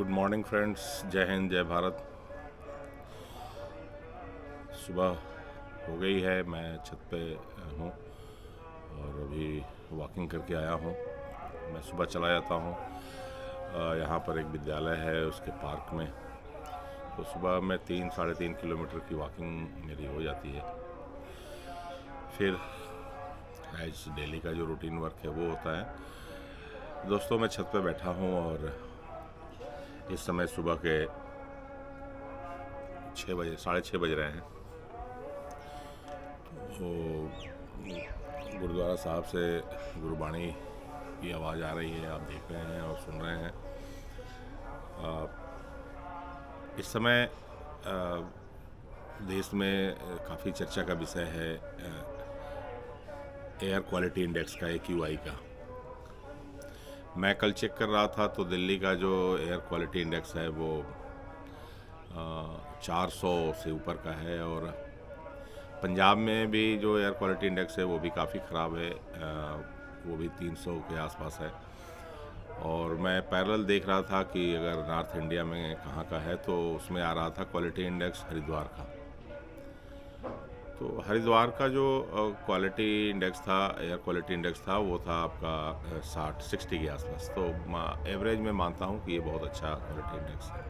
Good morning friends, जय हिंद, जय भारत। सुबह हो गई है, मैं छत पे हूँ और अभी वॉकिंग करके आया हूँ। मैं सुबह चला जाता हूँ, यहाँ पर एक विद्यालय है उसके पार्क में, तो सुबह में 3-3.5 किलोमीटर की वॉकिंग मेरी हो जाती है। फिर एज डेली का जो रूटीन वर्क है वो होता है। दोस्तों, मैं छत पे बैठा हूँ और इस समय सुबह के 6 बजे, 6:30 बज रहे हैं। तो गुरुद्वारा साहब से गुरुबाणी की आवाज़ आ रही है, आप देख रहे हैं और सुन रहे हैं। इस समय देश में काफ़ी चर्चा का विषय है एयर क्वालिटी इंडेक्स का, AQI का। मैं कल चेक कर रहा था तो दिल्ली का जो एयर क्वालिटी इंडेक्स है वो 400 से ऊपर का है, और पंजाब में भी जो एयर क्वालिटी इंडेक्स है वो भी काफ़ी ख़राब है, वो भी 300 के आसपास है। और मैं पैरेलल देख रहा था कि अगर नॉर्थ इंडिया में कहाँ का है, तो उसमें आ रहा था क्वालिटी इंडेक्स हरिद्वार का। तो हरिद्वार का जो क्वालिटी इंडेक्स था, एयर क्वालिटी इंडेक्स था, वो था आपका 60 के आसपास। तो एवरेज में मानता हूँ कि ये बहुत अच्छा क्वालिटी इंडेक्स है।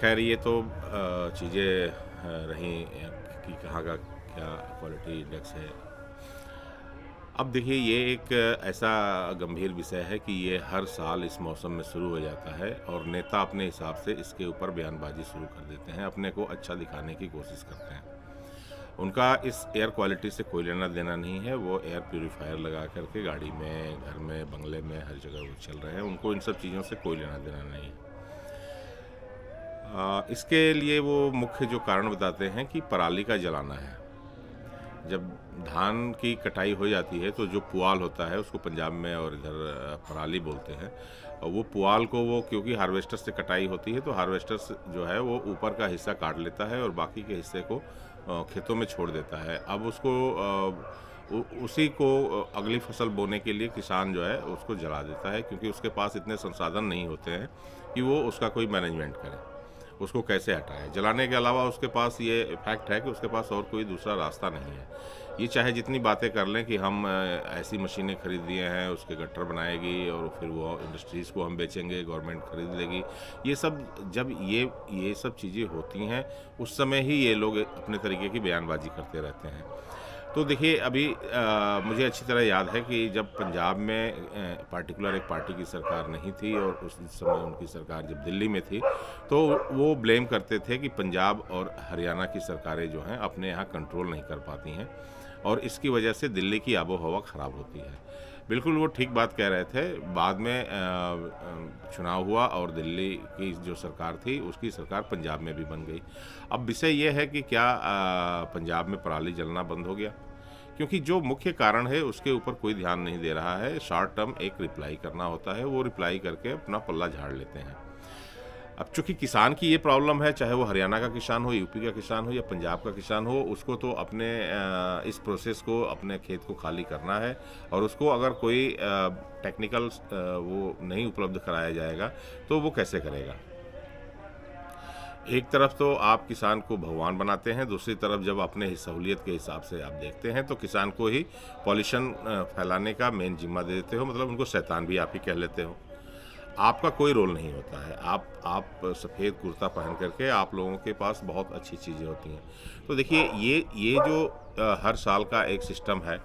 खैर, ये तो चीज़ें रहीं कि कहाँ का क्या क्वालिटी इंडेक्स है। अब देखिए, ये एक ऐसा गंभीर विषय है कि ये हर साल इस मौसम में शुरू हो जाता है और नेता अपने हिसाब से इसके ऊपर बयानबाजी शुरू कर देते हैं, अपने को अच्छा दिखाने की कोशिश करते हैं। उनका इस एयर क्वालिटी से कोई लेना देना नहीं है। वो एयर प्यूरीफायर लगा करके गाड़ी में, घर में, बंगले में, हर जगह वो चल रहे हैं। उनको इन सब चीज़ों से कोई लेना देना नहीं है। इसके लिए वो मुख्य जो कारण बताते हैं कि पराली का जलाना है। जब धान की कटाई हो जाती है तो जो पुआल होता है उसको पंजाब में और इधर पराली बोलते हैं, और वो पुआल को वो, क्योंकि हार्वेस्टर से कटाई होती है तो हार्वेस्टर जो है वो ऊपर का हिस्सा काट लेता है और बाकी के हिस्से को खेतों में छोड़ देता है। अब उसको उसी को अगली फसल बोने के लिए किसान जो है उसको जला देता है, क्योंकि उसके पास इतने संसाधन नहीं होते हैं कि वो उसका कोई मैनेजमेंट करे, उसको कैसे हटाए। जलाने के अलावा उसके पास ये फैक्ट है कि उसके पास और कोई दूसरा रास्ता नहीं है। ये चाहे जितनी बातें कर लें कि हम ऐसी मशीनें खरीद दिए हैं, उसके गट्टर बनाएगी और फिर वो इंडस्ट्रीज़ को हम बेचेंगे, गवर्नमेंट खरीद लेगी। ये सब जब ये सब चीज़ें होती हैं, उस समय ही ये लोग अपने तरीके की बयानबाजी करते रहते हैं। तो देखिए, अभी मुझे अच्छी तरह याद है कि जब पंजाब में पार्टिकुलर एक पार्टी की सरकार नहीं थी और उस समय उनकी सरकार जब दिल्ली में थी, तो वो ब्लेम करते थे कि पंजाब और हरियाणा की सरकारें जो हैं अपने यहाँ कंट्रोल नहीं कर पाती हैं और इसकी वजह से दिल्ली की आबो हवा ख़राब होती है। बिल्कुल वो ठीक बात कह रहे थे। बाद में चुनाव हुआ और दिल्ली की जो सरकार थी उसकी सरकार पंजाब में भी बन गई। अब विषय ये है कि क्या पंजाब में पराली जलना बंद हो गया? क्योंकि जो मुख्य कारण है उसके ऊपर कोई ध्यान नहीं दे रहा है। शॉर्ट टर्म एक रिप्लाई करना होता है, वो रिप्लाई करके अपना पल्ला झाड़ लेते हैं। अब चूंकि किसान की ये प्रॉब्लम है, चाहे वो हरियाणा का किसान हो, यूपी का किसान हो या पंजाब का किसान हो, उसको तो अपने इस प्रोसेस को, अपने खेत को खाली करना है, और उसको अगर कोई टेक्निकल वो नहीं उपलब्ध कराया जाएगा तो वो कैसे करेगा। एक तरफ तो आप किसान को भगवान बनाते हैं, दूसरी तरफ जब अपने सहूलियत के हिसाब से आप देखते हैं तो किसान को ही पॉल्यूशन फैलाने का मेन जिम्मा दे देते हो, मतलब उनको शैतान भी आप ही कह लेते हो। आपका कोई रोल नहीं होता है। आप सफ़ेद कुर्ता पहन करके आप लोगों के पास बहुत अच्छी चीज़ें होती हैं। तो देखिए, ये जो हर साल का एक सिस्टम है,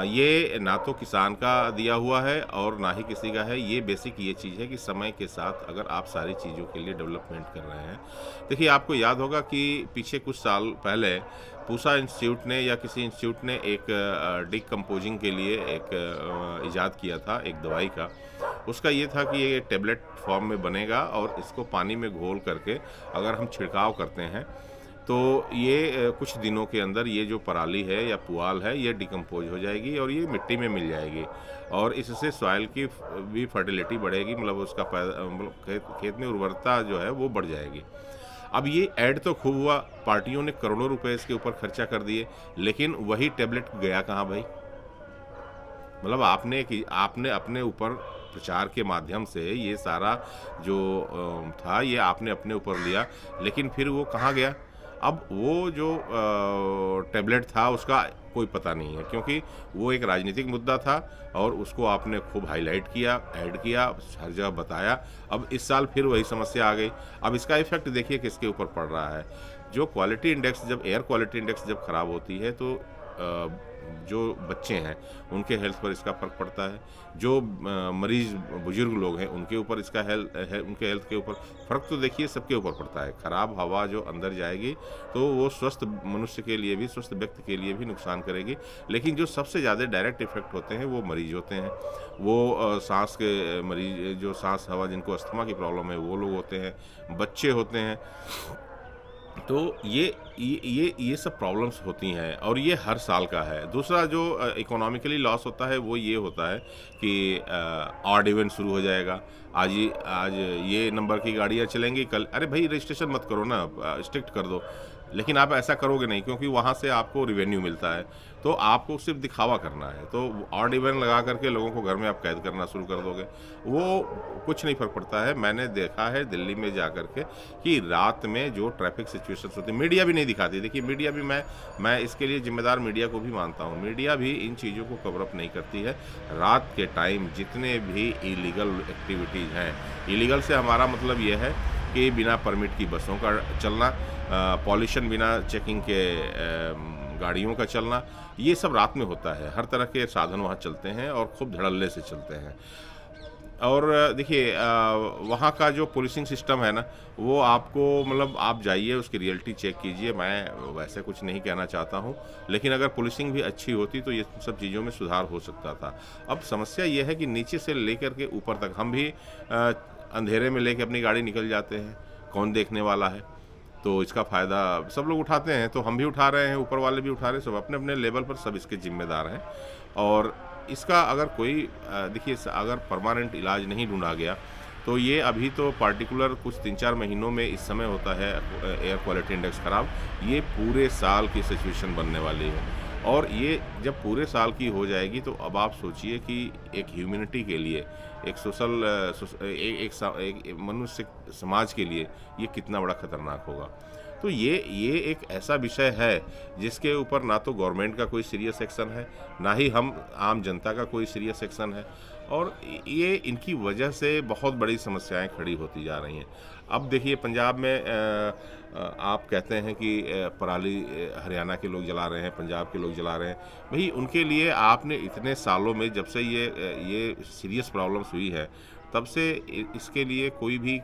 ये ना तो किसान का दिया हुआ है और ना ही किसी का है। ये बेसिक ये चीज़ है कि समय के साथ अगर आप सारी चीज़ों के लिए डेवलपमेंट कर रहे हैं। देखिए, आपको याद होगा कि पीछे कुछ साल पहले पूसा इंस्टीट्यूट ने या किसी इंस्टीट्यूट ने एक डिकम्पोजिंग के लिए एक इजाद किया था, एक दवाई का। उसका ये था कि ये टेबलेट फॉर्म में बनेगा और इसको पानी में घोल करके अगर हम छिड़काव करते हैं तो ये कुछ दिनों के अंदर ये जो पराली है या पुआल है ये डिकम्पोज हो जाएगी और ये मिट्टी में मिल जाएगी, और इससे सॉइल की भी फर्टिलिटी बढ़ेगी, मतलब उसका मतलब खेत में उर्वरता जो है वो बढ़ जाएगी। अब ये ऐड तो खूब हुआ, पार्टियों ने करोड़ों रुपए इसके ऊपर खर्चा कर दिए, लेकिन वही टेबलेट गया कहाँ भाई? मतलब आपने अपने ऊपर प्रचार के माध्यम से ये सारा जो था ये आपने अपने ऊपर लिया, लेकिन फिर वो कहाँ गया? अब वो जो टैबलेट था उसका कोई पता नहीं है, क्योंकि वो एक राजनीतिक मुद्दा था और उसको आपने खूब हाईलाइट किया, ऐड किया, हर जगह बताया। अब इस साल फिर वही समस्या आ गई। अब इसका इफ़ेक्ट देखिए किसके ऊपर पड़ रहा है। जो क्वालिटी इंडेक्स, जब एयर क्वालिटी इंडेक्स जब खराब होती है तो जो बच्चे हैं उनके हेल्थ पर इसका फ़र्क पड़ता है। जो मरीज़ बुजुर्ग लोग हैं उनके ऊपर इसका उनके हेल्थ के ऊपर फ़र्क तो देखिए सबके ऊपर पड़ता है। ख़राब हवा जो अंदर जाएगी तो वो स्वस्थ मनुष्य के लिए भी, स्वस्थ व्यक्ति के लिए भी नुकसान करेगी। लेकिन जो सबसे ज़्यादा डायरेक्ट इफ़ेक्ट होते हैं वो मरीज़ होते हैं। वो सांस के मरीज़, जो सांस हवा जिनको अस्थमा की प्रॉब्लम है वो लोग होते हैं, बच्चे होते हैं। तो ये सब प्रॉब्लम्स होती हैं और ये हर साल का है। दूसरा जो इकोनॉमिकली लॉस होता है वो ये होता है कि ऑड इवेंट शुरू हो जाएगा। आज ये नंबर की गाड़ियाँ चलेंगी, कल अरे भाई रजिस्ट्रेशन मत करो ना, स्ट्रिक्ट कर दो। लेकिन आप ऐसा करोगे नहीं, क्योंकि वहाँ से आपको रिवेन्यू मिलता है, तो आपको सिर्फ दिखावा करना है। तो ऑड इवेंट लगा करके लोगों को घर में आप कैद करना शुरू कर दोगे, वो कुछ नहीं फ़र्क पड़ता है। मैंने देखा है दिल्ली में जा कर के कि रात में जो ट्रैफिक सिचुएशंस होती है, मीडिया भी नहीं दिखाती। देखिए मीडिया भी, मैं इसके लिए जिम्मेदार मीडिया को भी मानता हूँ। मीडिया भी इन चीज़ों को कवर अप नहीं करती है। रात के टाइम जितने भी इलीगल एक्टिविटीज़ हैं, इलीगल से हमारा मतलब ये है कि बिना परमिट की बसों का चलना, पॉल्यूशन बिना चेकिंग के गाड़ियों का चलना, ये सब रात में होता है। हर तरह के साधन वहाँ चलते हैं और खूब धड़ल्ले से चलते हैं। और देखिए वहाँ का जो पुलिसिंग सिस्टम है ना, वो आपको मतलब आप जाइए उसकी रियलिटी चेक कीजिए। मैं वैसे कुछ नहीं कहना चाहता हूँ, लेकिन अगर पुलिसिंग भी अच्छी होती तो ये सब चीज़ों में सुधार हो सकता था। अब समस्या ये है कि नीचे से लेकर के ऊपर तक हम भी अंधेरे में लेके अपनी गाड़ी निकल जाते हैं, कौन देखने वाला है। तो इसका फ़ायदा सब लोग उठाते हैं, तो हम भी उठा रहे हैं, ऊपर वाले भी उठा रहे हैं, सब अपने अपने लेवल पर सब इसके ज़िम्मेदार हैं। और इसका अगर कोई देखिए अगर परमानेंट इलाज नहीं ढूंढा गया तो ये अभी तो पार्टिकुलर कुछ 3-4 महीनों में इस समय होता है एयर क्वालिटी इंडेक्स ख़राब, ये पूरे साल की सिचुएशन बनने वाली है। और ये जब पूरे साल की हो जाएगी तो अब आप सोचिए कि एक ह्यूमैनिटी के लिए, एक एक मनुष्य समाज के लिए ये कितना बड़ा खतरनाक होगा। तो ये एक ऐसा विषय है जिसके ऊपर ना तो गवर्नमेंट का कोई सीरियस एक्शन है, ना ही हम आम जनता का कोई सीरियस एक्शन है, और ये इनकी वजह से बहुत बड़ी समस्याएं खड़ी होती जा रही हैं। अब देखिए पंजाब में आप कहते हैं कि पराली हरियाणा के लोग जला रहे हैं, पंजाब के लोग जला रहे हैं। भाई उनके लिए आपने इतने सालों में, जब से ये सीरियस प्रॉब्लम्स हुई है, तब से इसके लिए कोई भी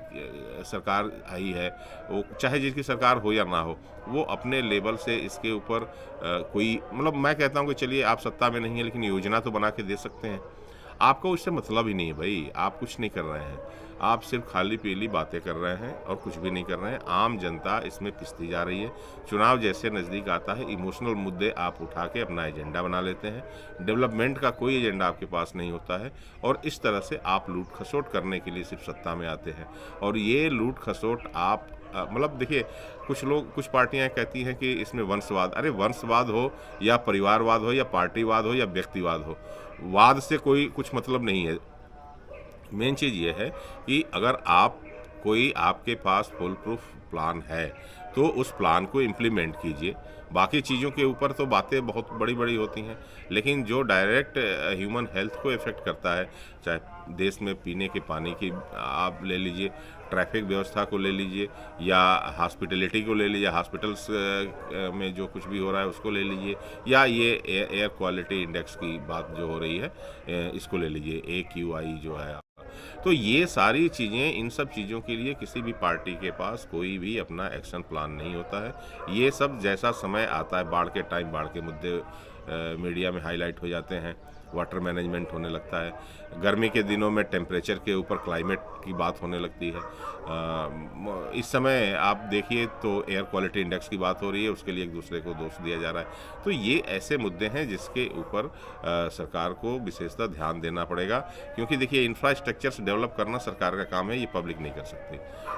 सरकार आई है, वो चाहे जिसकी सरकार हो या ना हो, वो अपने लेवल से इसके ऊपर कोई मतलब, मैं कहता हूँ कि चलिए आप सत्ता में नहीं है लेकिन योजना तो बना के दे सकते हैं। आपको इससे मतलब ही नहीं है भाई, आप कुछ नहीं कर रहे हैं, आप सिर्फ खाली पीली बातें कर रहे हैं और कुछ भी नहीं कर रहे हैं। आम जनता इसमें पिसती जा रही है। चुनाव जैसे नज़दीक आता है, इमोशनल मुद्दे आप उठा के अपना एजेंडा बना लेते हैं। डेवलपमेंट का कोई एजेंडा आपके पास नहीं होता है, और इस तरह से आप लूट खसोट करने के लिए सिर्फ सत्ता में आते हैं। और ये लूट खसोट आप मतलब देखिए, कुछ पार्टियां कहती हैं कि इसमें वंशवाद, अरे वंशवाद हो या परिवारवाद हो या पार्टीवाद हो या व्यक्तिवाद हो, वाद से कोई कुछ मतलब नहीं है। मेन चीज़ ये है कि अगर आपके पास फुल प्रूफ प्लान है तो उस प्लान को इम्प्लीमेंट कीजिए। बाकी चीज़ों के ऊपर तो बातें बहुत बड़ी बड़ी होती हैं, लेकिन जो डायरेक्ट ह्यूमन हेल्थ को इफ़ेक्ट करता है, चाहे देश में पीने के पानी की आप ले लीजिए, ट्रैफिक व्यवस्था को ले लीजिए, या हॉस्पिटलिटी को ले लीजिए, हॉस्पिटल्स में जो कुछ भी हो रहा है उसको ले लीजिए, या ये एयर क्वालिटी इंडेक्स की बात जो हो रही है इसको ले लीजिए, AQI जो है। तो ये सारी चीज़ें, इन सब चीज़ों के लिए किसी भी पार्टी के पास कोई भी अपना एक्शन प्लान नहीं होता है। ये सब जैसा समय आता है, बाढ़ के टाइम बाढ़ के मुद्दे मीडिया में हाईलाइट हो जाते हैं, वाटर मैनेजमेंट होने लगता है, गर्मी के दिनों में टेम्परेचर के ऊपर क्लाइमेट की बात होने लगती है। इस समय आप देखिए तो एयर क्वालिटी इंडेक्स की बात हो रही है, उसके लिए एक दूसरे को दोष दिया जा रहा है। तो ये ऐसे मुद्दे हैं जिसके ऊपर सरकार को विशेषतः ध्यान देना पड़ेगा, क्योंकि देखिए इंफ्रास्ट्रक्चर्स डेवलप करना सरकार का काम है, ये पब्लिक नहीं कर सकती।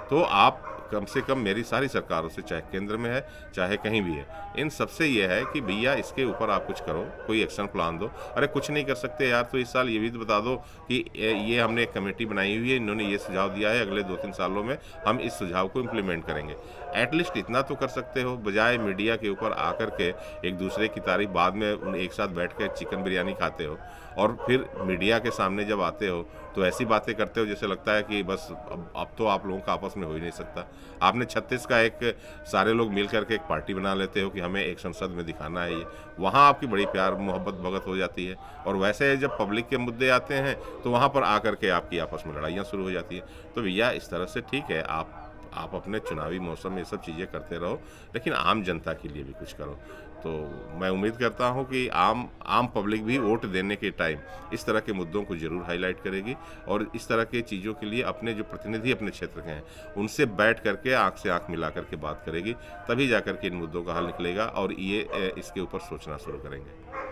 तो आप कम से कम मेरी सारी सरकारों से, चाहे केंद्र में है चाहे कहीं भी है, इन सबसे ये है कि भैया इसके ऊपर आप कुछ करो, कोई एक्शन प्लान दो। अरे कुछ नहीं कर सकते यार, तो इस साल ये भी तो बता दो कि ये हमने एक कमेटी बनाई हुई है, इन्होंने ये सुझाव दिया है, अगले 2-3 सालों में हम इस सुझाव को इम्प्लीमेंट करेंगे। एटलीस्ट इतना तो कर सकते हो, बजाय मीडिया के ऊपर आकर के एक दूसरे की तारीफ, बाद में उन एक साथ बैठ के चिकन बिरयानी खाते हो और फिर मीडिया के सामने जब आते हो तो ऐसी बातें करते हो जैसे लगता है कि बस अब तो आप लोगों का आपस में हो ही नहीं सकता। आपने 36 का एक सारे लोग मिल करके एक पार्टी बना लेते हो कि हमें एक संसद में दिखाना है ये, वहाँ आपकी बड़ी प्यार मोहब्बत भगत हो जाती है। और वैसे जब पब्लिक के मुद्दे आते हैं तो वहाँ पर आकर के आपकी आपस में लड़ाइयाँ शुरू हो जाती हैं। तो भैया इस तरह से ठीक है, आप अपने चुनावी मौसम में ये सब चीज़ें करते रहो, लेकिन आम जनता के लिए भी कुछ करो। तो मैं उम्मीद करता हूँ कि आम पब्लिक भी वोट देने के टाइम इस तरह के मुद्दों को ज़रूर हाईलाइट करेगी और इस तरह के चीज़ों के लिए अपने जो प्रतिनिधि अपने क्षेत्र के हैं उनसे बैठ करके आँख से आँख मिला करके बात करेगी, तभी जा कर के इन मुद्दों का हल निकलेगा और ये इसके ऊपर सोचना शुरू करेंगे।